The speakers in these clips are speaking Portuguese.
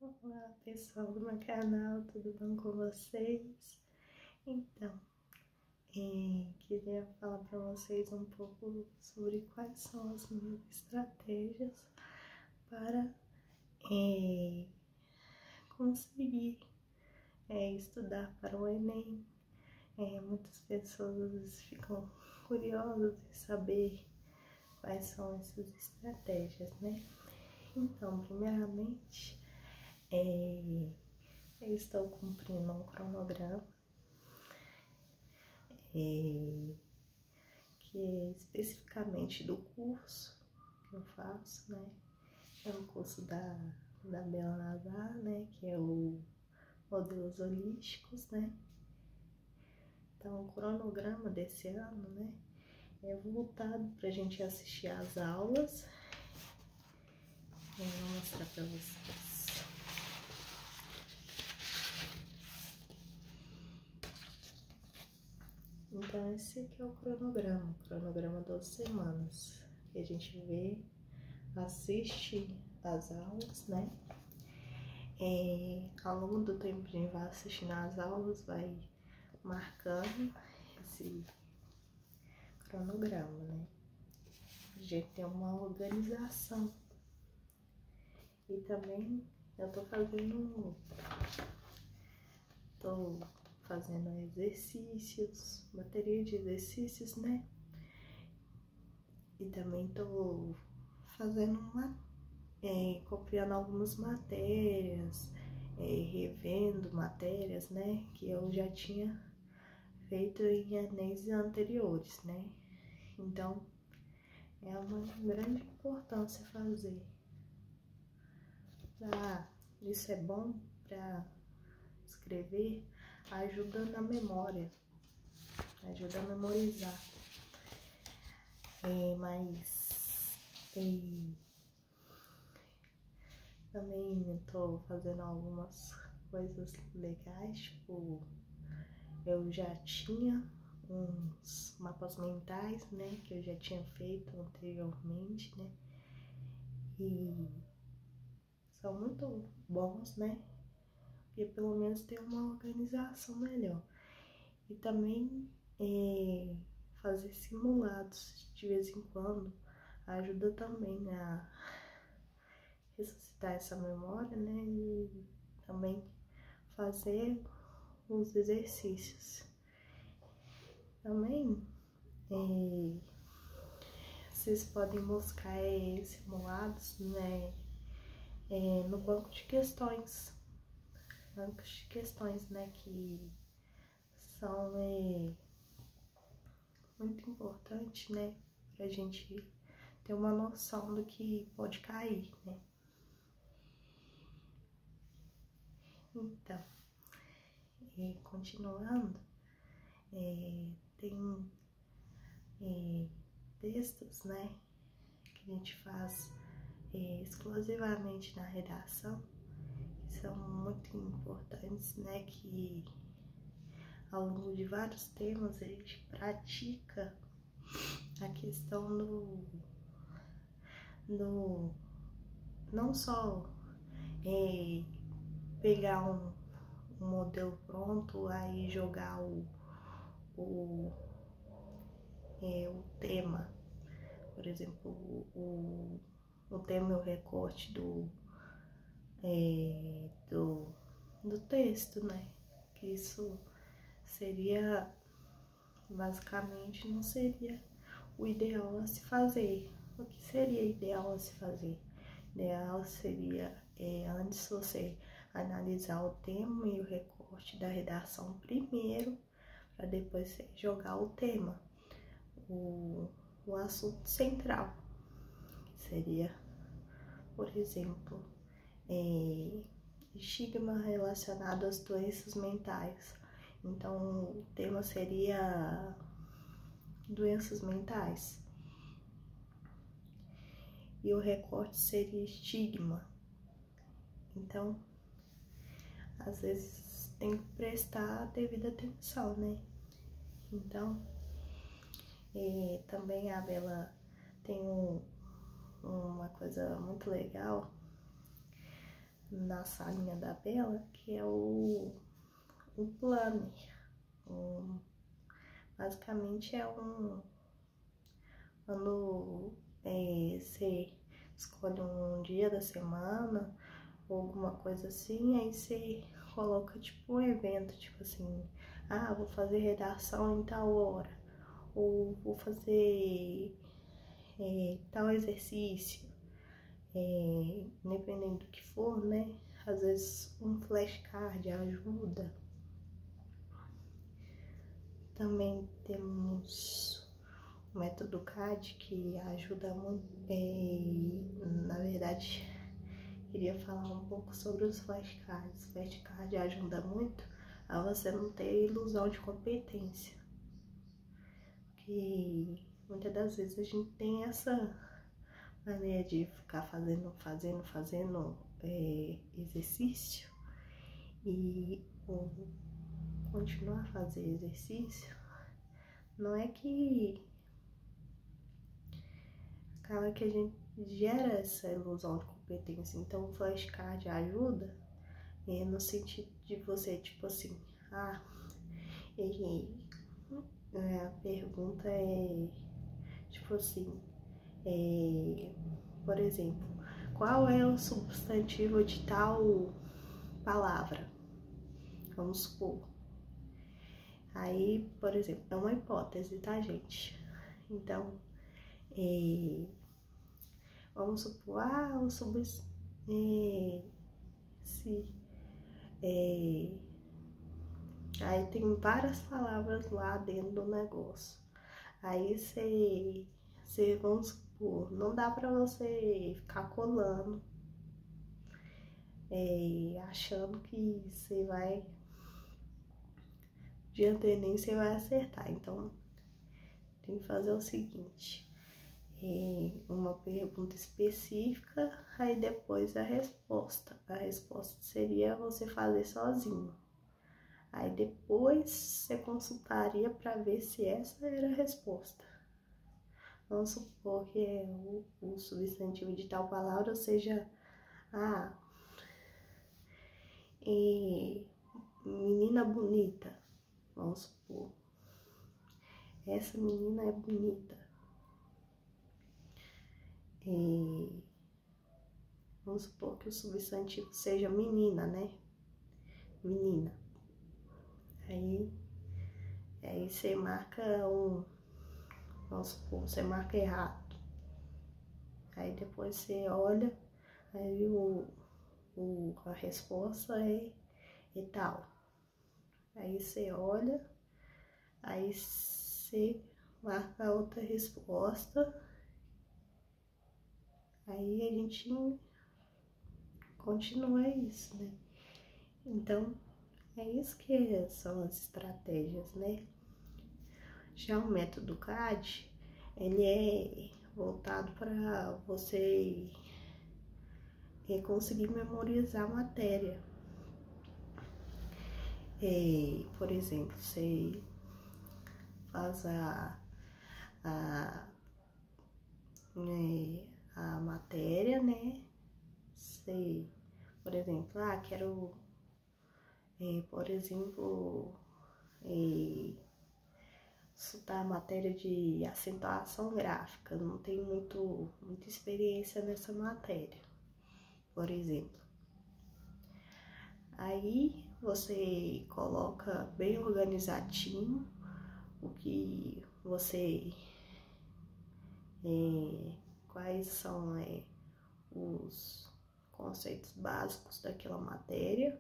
Olá pessoal do meu canal, tudo bom com vocês? Então, queria falar para vocês um pouco sobre quais são as minhas estratégias para conseguir estudar para o Enem. Muitas pessoas ficam curiosas em saber quais são essas estratégias, né? Então, primeiramente, eu estou cumprindo um cronograma que é especificamente do curso que eu faço, né? É um curso da Bela Nazar, né? Que é o Modelos Holísticos, né? Então, o cronograma desse ano, né? É voltado para a gente assistir às aulas. Eu vou mostrar para vocês. Então, esse aqui é o cronograma 12 semanas, que a gente vê, assiste as aulas, né? Ao longo do tempo a gente vai assistindo as aulas, vai marcando esse cronograma, né? A gente tem uma organização. E também eu tô fazendo exercícios, bateria de exercícios, né? E também tô fazendo copiando algumas matérias, revendo matérias, né? Que eu já tinha feito em Enems anteriores, né? Então, é uma grande importância fazer. Isso é bom para escrever, ajuda na memória, ajuda a memorizar. Também estou fazendo algumas coisas legais, tipo, eu já tinha uns mapas mentais, né, que eu já tinha feito anteriormente, né, e são muito bons, né, porque pelo menos tem uma organização melhor. E também fazer simulados de vez em quando ajuda também a ressuscitar essa memória, né, e também fazer os exercícios. Também vocês podem buscar simulados, né, no banco de questões. Bancos de questões, né, que são muito importantes, né, pra gente ter uma noção do que pode cair, né. Então, continuando, tem textos, né, que a gente faz exclusivamente na redação, que são muito importantes, né, que ao longo de vários temas a gente pratica a questão não só pegar um modelo pronto, aí jogar o tema, por exemplo, o tema e o recorte do texto, né? Que isso seria, basicamente, não seria o ideal a se fazer. O que seria ideal a se fazer? Ideal seria, antes você analisar o tema e o recorte da redação primeiro, para depois você jogar o tema, o assunto central, que seria, por exemplo, estigma relacionado às doenças mentais. Então, o tema seria doenças mentais. E o recorte seria estigma. Então, às vezes tem que prestar a devida atenção, né? Então, também a Bela tem uma coisa muito legal na salinha da Bela, que é o planner. Basicamente é quando você escolhe um dia da semana ou alguma coisa assim, aí você coloca tipo um evento, tipo assim, vou fazer redação em tal hora, ou vou fazer tal exercício, independente do que for, né? Às vezes um flashcard ajuda. Também temos o método CAD, que ajuda muito. Na verdade, queria falar um pouco sobre os flashcards. Os flashcards ajudam muito a você não ter ilusão de competência. Porque muitas das vezes a gente tem essa maneira de ficar fazendo exercício e continuar a fazer exercício. Não é que acaba que a gente gera essa ilusão de competência. Então o flashcard ajuda no sentido de você, tipo assim, a pergunta é tipo assim, por exemplo, qual é o substantivo de tal palavra? Vamos supor. Aí, por exemplo, é uma hipótese, tá, gente? Então, vamos supor, aí tem várias palavras lá dentro do negócio. Aí você, vamos supor, não dá pra você ficar colando, achando que você vai, de antenem você vai acertar. Então, tem que fazer o seguinte, uma pergunta específica, aí depois a resposta. A resposta seria você fazer sozinho. Aí depois você consultaria para ver se essa era a resposta. Vamos supor que o substantivo de tal palavra seja menina bonita. Vamos supor. Essa menina é bonita. Vamos supor que o substantivo seja menina, né? Menina. Aí você marca vamos supor, você marca errado. Aí depois você olha, aí a resposta é tal. Aí você olha, aí você marca outra resposta. Aí a gente continua isso, né? Então, é isso que são as estratégias, né? Já o método CAD, ele é voltado para você conseguir memorizar a matéria. Por exemplo, você faz a matéria, né? Você, por exemplo, quero, por exemplo, estudar a matéria de acentuação gráfica. Não tenho muita experiência nessa matéria, por exemplo. Aí você coloca bem organizadinho o que você, quais são os conceitos básicos daquela matéria.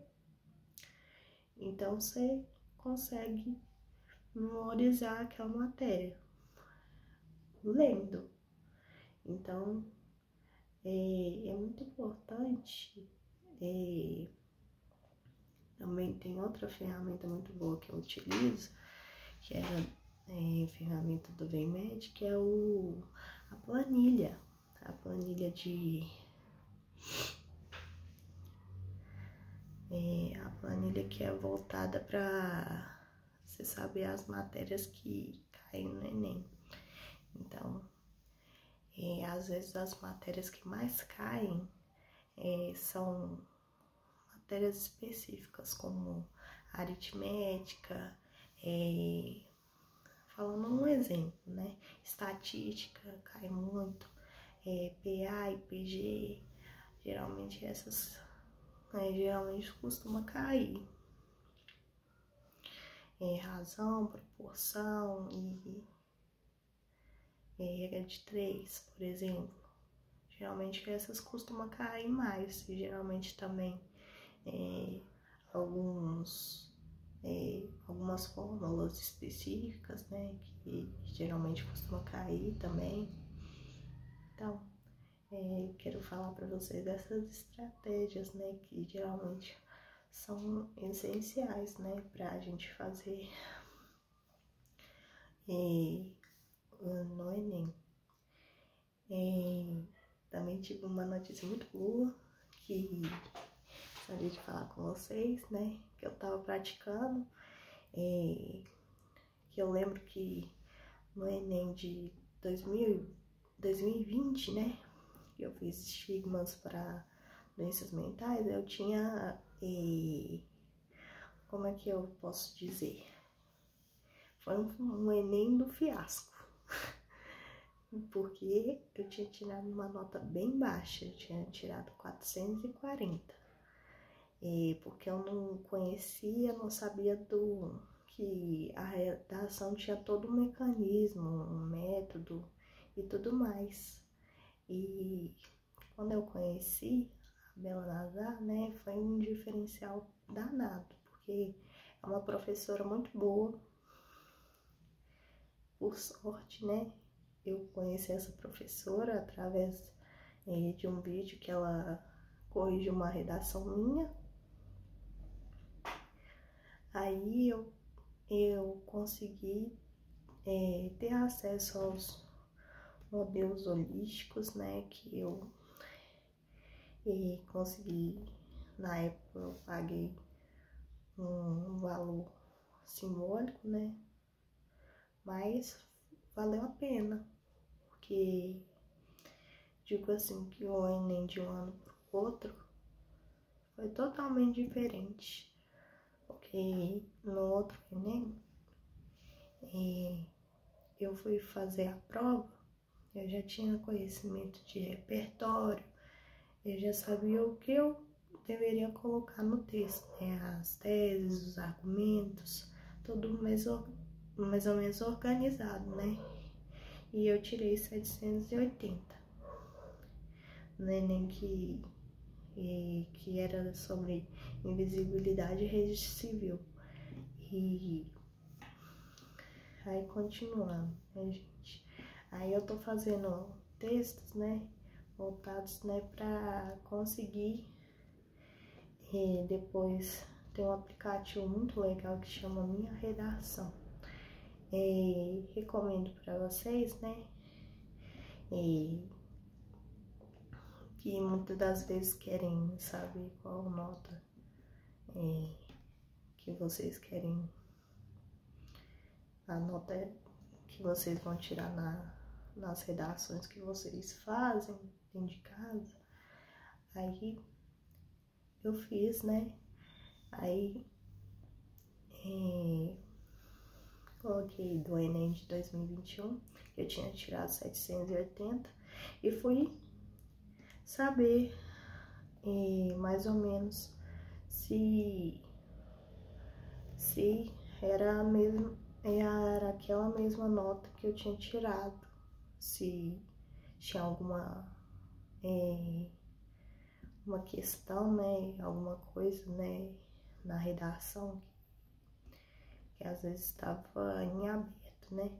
Então você consegue memorizar aquela matéria lendo. Então é muito importante. Também tem outra ferramenta muito boa que eu utilizo, que é a ferramenta do VMed, que é a planilha. A planilha a planilha que é voltada para você saber as matérias que caem no Enem. Então, às vezes as matérias que mais caem são matérias específicas, como aritmética, falando um exemplo, né? Estatística cai muito, PA e PG, geralmente essas, geralmente costuma cair. Razão, proporção e regra de 3, por exemplo. Geralmente essas costumam cair mais, e geralmente também algumas fórmulas específicas, né, que geralmente costumam cair também. Então, quero falar para vocês dessas estratégias, né, que geralmente são essenciais, né, para a gente fazer no Enem. Também tive uma notícia muito boa que gostaria de falar com vocês, né, que eu tava praticando, que eu lembro que no Enem de 2020, né, que eu fiz estigmas para doenças mentais, eu tinha, como é que eu posso dizer? Foi um Enem do fiasco, porque eu tinha tirado uma nota bem baixa, eu tinha tirado 440, porque eu não conhecia, não sabia que a redação tinha todo um mecanismo, um método e tudo mais. E quando eu conheci a Bela Nazar, né, foi um diferencial danado, porque é uma professora muito boa. Por sorte, né, eu conheci essa professora através de um vídeo que ela corrigiu uma redação minha. Aí eu consegui ter acesso aos modelos holísticos, né, que eu consegui. Na época eu paguei um valor simbólico, né, mas valeu a pena, porque digo assim que o Enem de um ano para o outro foi totalmente diferente, porque no outro Enem eu fui fazer a prova, eu já tinha conhecimento de repertório, eu já sabia o que eu deveria colocar no texto, né? As teses, os argumentos, tudo mais ou menos organizado, né? E eu tirei 780, no Enem que era sobre invisibilidade e registro civil. E aí, continuando, né, gente? Aí eu tô fazendo textos, né, voltados, né, pra conseguir depois tem um aplicativo muito legal que chama Minha Redação. Recomendo para vocês, né, que muitas das vezes querem saber qual nota que vocês querem, a nota que vocês vão tirar nas redações que vocês fazem dentro de casa. Aí eu fiz, né? Aí coloquei do Enem de 2021, eu tinha tirado 780, e fui saber mais ou menos se era era aquela mesma nota que eu tinha tirado, se tinha alguma uma questão, né, alguma coisa, né, na redação que às vezes estava em aberto, né.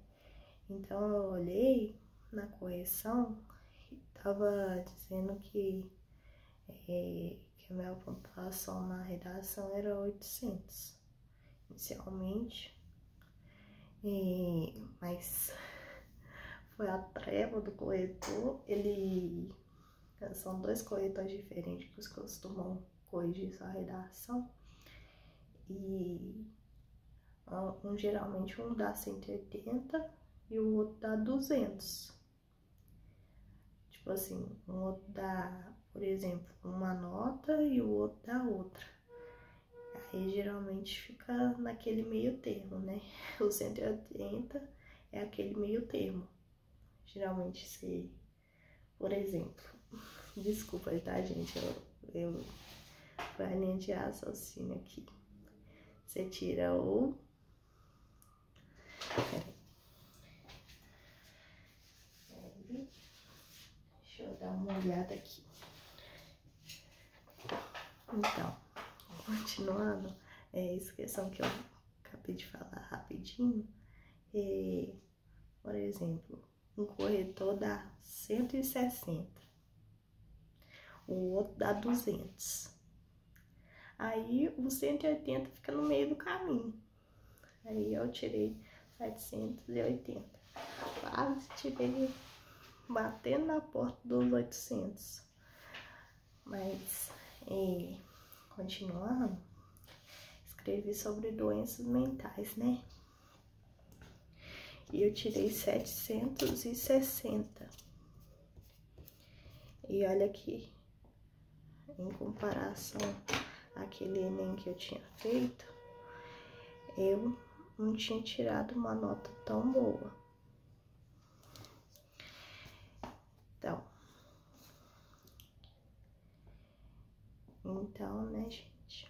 Então eu olhei na correção e estava dizendo que a minha pontuação na redação era 800 inicialmente, mas foi a treva do corretor. São dois corretores diferentes que costumam corrigir sua redação, e geralmente um dá 180 e o outro dá 200. Tipo assim, um outro dá, por exemplo, uma nota e o outro dá outra. Aí geralmente fica naquele meio termo, né? O 180 é aquele meio termo. Geralmente se, por exemplo, desculpa, tá, gente? Eu foi a linha de raciocínio aqui. Você tira o... Peraí. Deixa eu dar uma olhada aqui. Então, continuando, essa questão que eu acabei de falar rapidinho, por exemplo, um corretor dá 160, o outro dá 200. Aí o 180 fica no meio do caminho. Aí eu tirei 780. Quase tirei, batendo na porta dos 800. Mas, continuando, escrevi sobre doenças mentais, né? E eu tirei 760. E olha aqui, em comparação àquele Enem que eu tinha feito, eu não tinha tirado uma nota tão boa. Então, né, gente?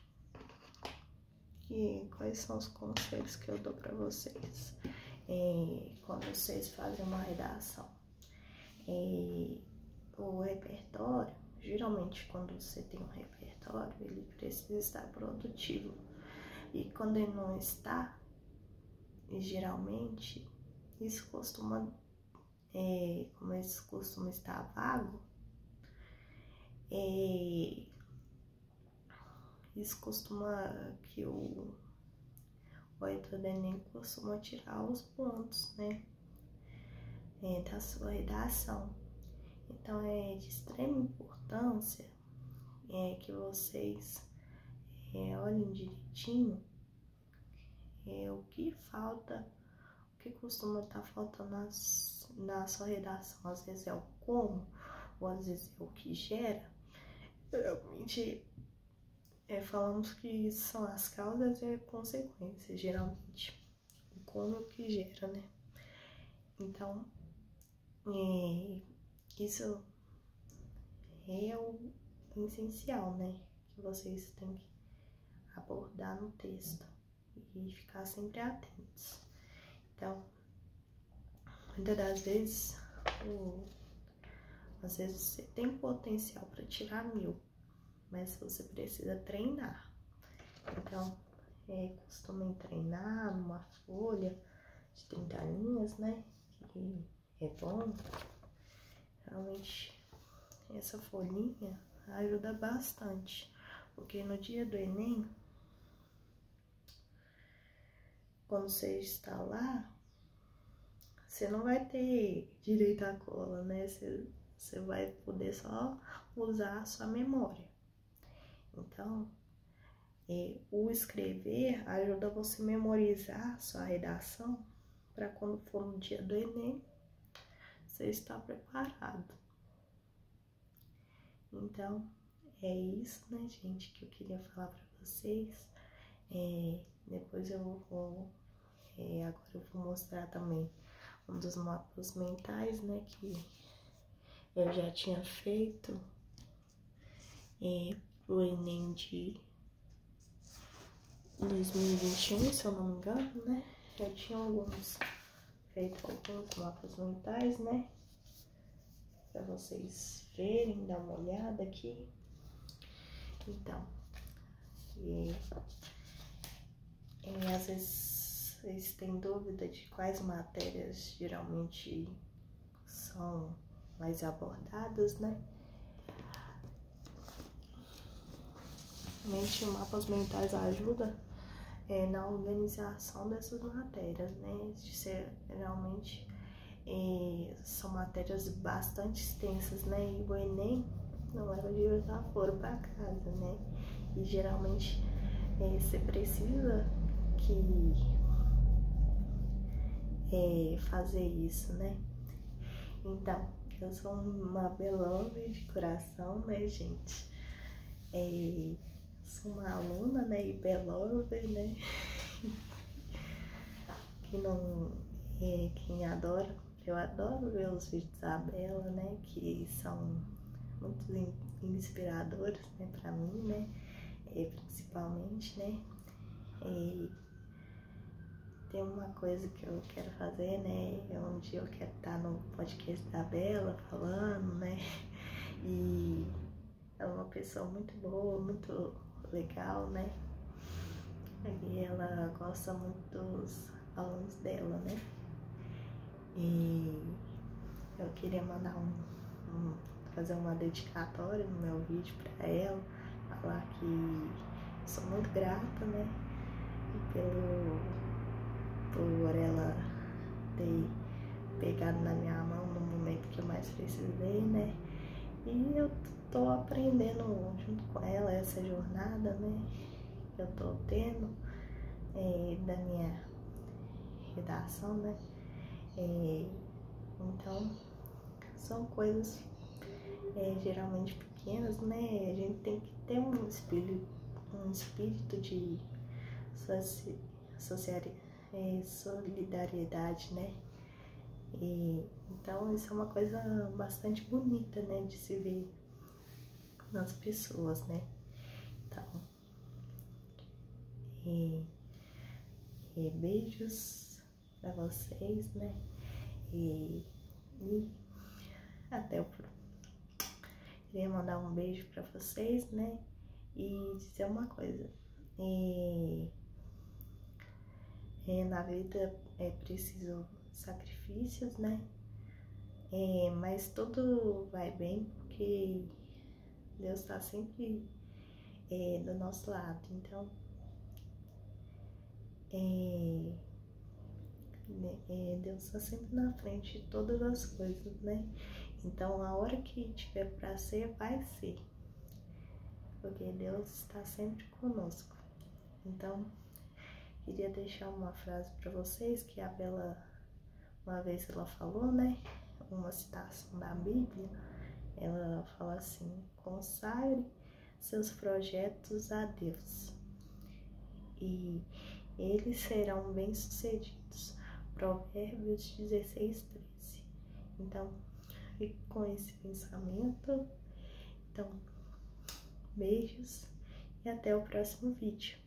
E quais são os conselhos que eu dou pra vocês? Quando vocês fazem uma redação, o repertório, geralmente quando você tem um repertório, ele precisa estar produtivo. E quando ele não está, geralmente isso costuma, como isso costuma estar vago, isso costuma que o editor do Enem costuma tirar os pontos, né, da sua redação. Então é de extrema importância que vocês olhem direitinho o que falta, o que costuma estar faltando na sua redação. Às vezes é o como, ou às vezes é o que gera. Realmente falamos que são as causas e consequências, geralmente. O como é o que gera, né? Então, isso é o essencial, né? Que vocês têm que abordar no texto e ficar sempre atentos. Então, muitas das vezes, às vezes você tem potencial para tirar 1000, mas você precisa treinar. Então, costumem treinar numa folha de 30 linhas, né? Que é bom. Realmente, essa folhinha ajuda bastante, porque no dia do Enem, quando você está lá, você não vai ter direito à cola, né? Você vai poder só usar a sua memória. Então, o escrever ajuda você a memorizar a sua redação para quando for no dia do Enem, você estar preparado. Então, é isso, né, gente, que eu queria falar para vocês. Depois eu vou, agora eu vou mostrar também um dos mapas mentais, né, que eu já tinha feito pro Enem de 2021, se eu não me engano, né? Já tinha feito alguns mapas mentais, né? Pra vocês verem, dar uma olhada aqui. Então, às vezes vocês têm dúvida de quais matérias geralmente são mais abordadas, né? Realmente, mapas mentais ajuda na organização dessas matérias, né? Geralmente são matérias bastante extensas, né? E o Enem não era de usar fora para casa, né? E geralmente você precisa fazer isso, né? Então, eu sou uma belove de coração, né, gente? Sou uma aluna, fã, né, e belover, né, que não quem adora, eu adoro ver os vídeos da Bela, né, que são muito inspiradores, né, pra mim, né, principalmente, né, e tem uma coisa que eu quero fazer, né, um dia eu quero estar no podcast da Bela falando, né, e ela é uma pessoa muito boa, muito legal, né, e ela gosta muito dos alunos dela, né, e eu queria mandar fazer uma dedicatória no meu vídeo pra ela, falar que sou muito grata, né, por ela ter pegado na minha mão no momento que eu mais precisei, né, e eu tô aprendendo junto com ela essa jornada, né, que eu tô tendo da minha redação, né, então são coisas geralmente pequenas, né, a gente tem que ter um espírito de solidariedade, né, então isso é uma coisa bastante bonita, né, de se ver nas pessoas, né, então, beijos pra vocês, né, e até o próximo. Queria mandar um beijo pra vocês, né, e dizer uma coisa, na vida é preciso sacrifícios, né, mas tudo vai bem porque Deus tá sempre do nosso lado, então Deus está sempre na frente de todas as coisas, né? Então, a hora que tiver para ser, vai ser. Porque Deus está sempre conosco. Então, queria deixar uma frase para vocês que a Bela, uma vez ela falou, né? Uma citação da Bíblia. Ela fala assim: consagre seus projetos a Deus e eles serão bem-sucedidos. Provérbios 16:13. Então, fique com esse pensamento. Então, beijos e até o próximo vídeo.